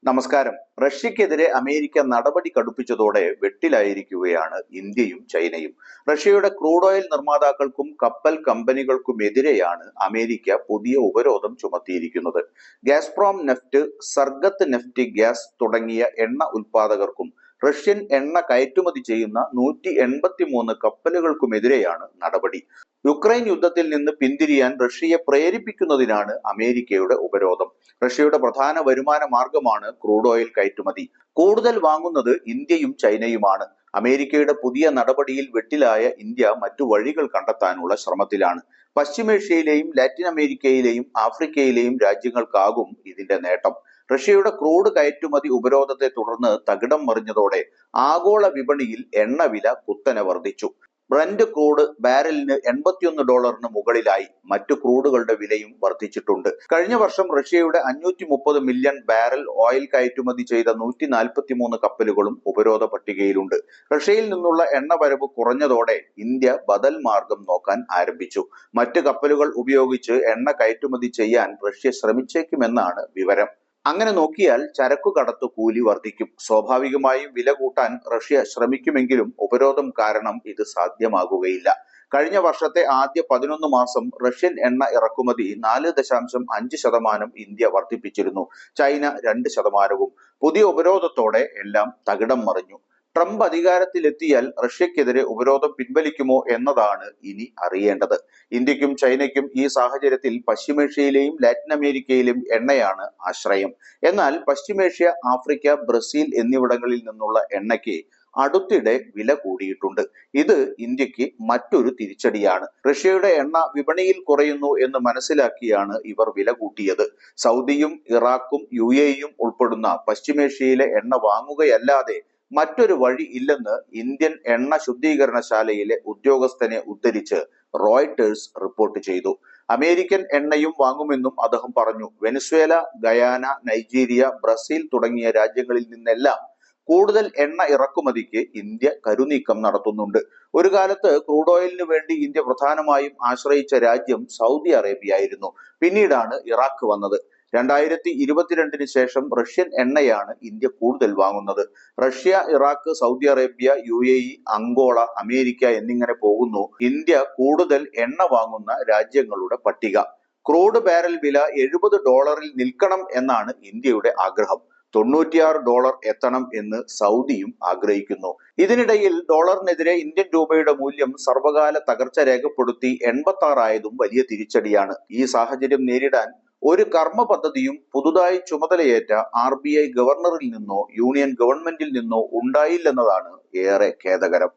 നമസ്കാരം. റഷ്യക്കെതിരെ അമേരിക്ക നടപടി കടുപ്പിച്ചതോടെ വെട്ടിലായിരിക്കുകയാണ് ഇന്ത്യയും ചൈനയും. റഷ്യയുടെ ക്രൂഡ് ഓയിൽ നിർമ്മാതാക്കൾക്കും കപ്പൽ കമ്പനികൾക്കുമെതിരെയാണ് അമേരിക്ക പുതിയ ഉപരോധം ചുമത്തിയിരിക്കുന്നത്. ഗാസ്പ്രോം നെഫ്റ്റ്, സർഗത്ത് നെഫ്റ്റ് ഗ്യാസ് തുടങ്ങിയ എണ്ണ ഉൽപാദകർക്കും റഷ്യൻ എണ്ണ കയറ്റുമതി ചെയ്യുന്ന 183 കപ്പലുകൾക്കുമെതിരെയാണ് നടപടി. യുക്രൈൻ യുദ്ധത്തിൽ നിന്ന് പിന്തിരിയാൻ റഷ്യയെ പ്രേരിപ്പിക്കുന്നതിനാണ് അമേരിക്കയുടെ ഉപരോധം. റഷ്യയുടെ പ്രധാന വരുമാന മാർഗമാണ് ക്രൂഡ് ഓയിൽ കയറ്റുമതി. കൂടുതൽ വാങ്ങുന്നത് ഇന്ത്യയും ചൈനയുമാണ്. അമേരിക്കയുടെ പുതിയ നടപടിയിൽ വെട്ടിലായ ഇന്ത്യ മറ്റു വഴികൾ കണ്ടെത്താനുള്ള ശ്രമത്തിലാണ്. പശ്ചിമേഷ്യയിലെയും ലാറ്റിൻ അമേരിക്കയിലെയും ആഫ്രിക്കയിലെയും രാജ്യങ്ങൾക്കാകും ഇതിന്റെ നേട്ടം. റഷ്യയുടെ ക്രൂഡ് കയറ്റുമതി ഉപരോധത്തെ തുടർന്ന് തകിടം മറിഞ്ഞതോടെ ആഗോള വിപണിയിൽ എണ്ണവില കുത്തനെ വർദ്ധിച്ചു. ബ്രന്റ് ക്രൂഡ് ബാരലിന് $81 മുകളിലായി. മറ്റു ക്രൂഡുകളുടെ വിലയും വർദ്ധിച്ചിട്ടുണ്ട്. കഴിഞ്ഞ വർഷം റഷ്യയുടെ 530 മില്യൺ ബാരൽ ഓയിൽ കയറ്റുമതി ചെയ്ത 143 കപ്പലുകളും ഉപരോധ പട്ടികയിലുണ്ട്. റഷ്യയിൽ നിന്നുള്ള എണ്ണ വരവ് കുറഞ്ഞതോടെ ഇന്ത്യ ബദൽ മാർഗം നോക്കാൻ ആരംഭിച്ചു. മറ്റ് കപ്പലുകൾ ഉപയോഗിച്ച് എണ്ണ കയറ്റുമതി ചെയ്യാൻ റഷ്യ ശ്രമിച്ചേക്കുമെന്നാണ് വിവരം. അങ്ങനെ നോക്കിയാൽ ചരക്കു കടത്തു കൂലി വർദ്ധിക്കും. സ്വാഭാവികമായും വില കൂട്ടാൻ റഷ്യ ശ്രമിക്കുമെങ്കിലും ഉപരോധം കാരണം ഇത് സാധ്യമാകുകയില്ല. കഴിഞ്ഞ വർഷത്തെ ആദ്യ 11 മാസം റഷ്യൻ എണ്ണ ഇറക്കുമതി 4.5% ഇന്ത്യ വർദ്ധിപ്പിച്ചിരുന്നു. ചൈന 2%. പുതിയ ഉപരോധത്തോടെ എല്ലാം തകിടം മറിഞ്ഞു. ട്രംപ് അധികാരത്തിലെത്തിയാൽ റഷ്യക്കെതിരെ ഉപരോധം പിൻവലിക്കുമോ എന്നതാണ് ഇനി അറിയേണ്ടത്. ഇന്ത്യക്കും ചൈനയ്ക്കും ഈ സാഹചര്യത്തിൽ പശ്ചിമേഷ്യയിലെയും ലാറ്റിൻ അമേരിക്കയിലെയും എണ്ണയാണ് ആശ്രയം. എന്നാൽ പശ്ചിമേഷ്യ, ആഫ്രിക്ക, ബ്രസീൽ എന്നിവിടങ്ങളിൽ നിന്നുള്ള എണ്ണയ്ക്ക് അടുത്തിടെ വില കൂടിയിട്ടുണ്ട്. ഇത് ഇന്ത്യക്ക് മറ്റൊരു തിരിച്ചടിയാണ്. റഷ്യയുടെ എണ്ണ വിപണിയിൽ കുറയുന്നു എന്ന് മനസ്സിലാക്കിയാണ് ഇവർ വില കൂട്ടിയത്. സൗദിയും ഇറാഖും UAE ഉൾപ്പെടുന്ന പശ്ചിമേഷ്യയിലെ എണ്ണ വാങ്ങുകയല്ലാതെ മറ്റൊരു വഴി ഇല്ലെന്ന് ഇന്ത്യൻ എണ്ണ ശുദ്ധീകരണശാലയിലെ ഉദ്യോഗസ്ഥനെ ഉദ്ധരിച്ച് റോയിട്ടേഴ്സ് റിപ്പോർട്ട് ചെയ്തു. അമേരിക്കൻ എണ്ണയും വാങ്ങുമെന്നും അദ്ദേഹം പറഞ്ഞു. വെനസ്വേല, ഗയാന, നൈജീരിയ, ബ്രസീൽ തുടങ്ങിയ രാജ്യങ്ങളിൽ നിന്നെല്ലാം കൂടുതൽ എണ്ണ ഇറക്കുമതിക്ക് ഇന്ത്യ കരുനീക്കം നടത്തുന്നുണ്ട്. ഒരു കാലത്ത് ക്രൂഡ് ഓയിലിന് വേണ്ടി ഇന്ത്യ പ്രധാനമായും ആശ്രയിച്ച രാജ്യം സൗദി അറേബ്യ ആയിരുന്നു. പിന്നീടാണ് ഇറാഖ് വന്നത്. 2022 ശേഷം റഷ്യൻ എണ്ണയാണ് ഇന്ത്യ കൂടുതൽ വാങ്ങുന്നത്. Russia, Iraq, Saudi Arabia, UAE, Angola, America എന്നിങ്ങനെ പോകുന്നു ഇന്ത്യ കൂടുതൽ എണ്ണ വാങ്ങുന്ന രാജ്യങ്ങളുടെ പട്ടിക. ക്രൂഡ് ബാരൽ വില $70 നിൽക്കണം എന്നാണ് ഇന്ത്യയുടെ ആഗ്രഹം. $96 എത്തണം എന്ന് സൗദിയും ആഗ്രഹിക്കുന്നു. ഇതിനിടയിൽ ഡോളറിനെതിരെ ഇന്ത്യൻ രൂപയുടെ മൂല്യം സർവകാല തകർച്ച രേഖപ്പെടുത്തി 86 ആയതും വലിയ തിരിച്ചടിയാണ്. ഈ സാഹചര്യം നേരിടാൻ ഒരു കർമ്മ പദ്ധതിയും പുതുതായി ചുമതലയേറ്റ RBI ഗവർണറിൽ നിന്നോ യൂണിയൻ ഗവൺമെന്റിൽ നിന്നോ ഉണ്ടായില്ലെന്നതാണ് ഏറെ ഖേദകരം.